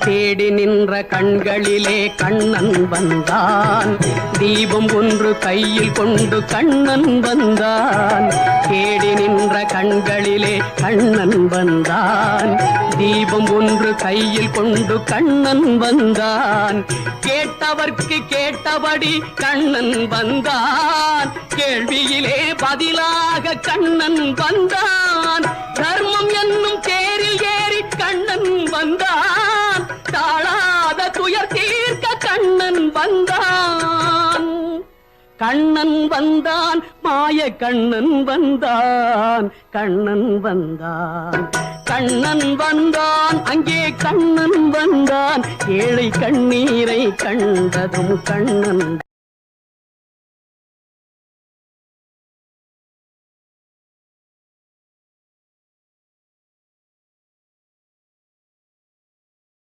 தேடி நின்ற கண்களிலே கண்ணன் வந்தான். தீபம் ஒன்று கையில் கொண்டு கண்ணன் வந்தான். தேடி நின்ற கண்களிலே கண்ணன் வந்தான். தீபம் ஒன்று கையில் கொண்டு கண்ணன் வந்தான். கேட்டவர்க்கு கேட்டபடி கண்ணன் வந்தான். கேள்வியிலே பதிலாக கண்ணன் வந்தான். தர்மம் என்னும் தேரில் ஏறி கண்ணன் வந்தான். தாழாத துயர் தீர்க்க கண்ணன் வந்தான். கண்ணன் வந்தான், மாய கண்ணன் வந்தான். கண்ணன் வந்தான், கண்ணன் வந்தான், அங்கே கண்ணன் வந்தான். ஏழை கண்ணீரை கண்டதும் கண்ணன்